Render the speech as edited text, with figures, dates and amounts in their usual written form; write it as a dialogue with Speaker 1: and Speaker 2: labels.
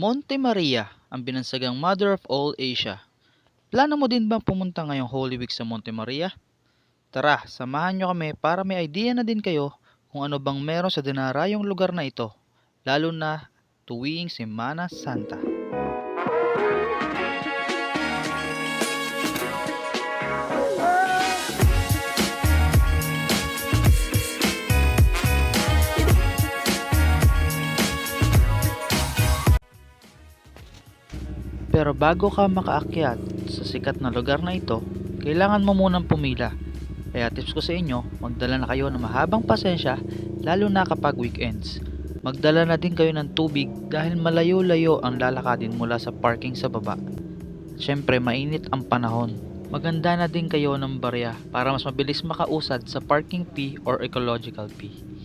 Speaker 1: Monte Maria, ang binansagang Mother of all Asia. Plano mo din bang pumunta ngayong Holy Week sa Monte Maria? Tara, samahan nyo kami para may idea na din kayo kung ano bang meron sa dinarayong lugar na ito, lalo na tuwing Semana Santa. Pero bago ka makaakyat sa sikat na lugar na ito, kailangan mo munang pumila. Kaya tips ko sa inyo, magdala na kayo ng mahabang pasensya lalo na kapag weekends. Magdala na din kayo ng tubig dahil malayo-layo ang lalakadin mula sa parking sa baba. Siyempre mainit ang panahon. Maganda na din kayo ng barya para mas mabilis makausad sa parking fee or ecological fee.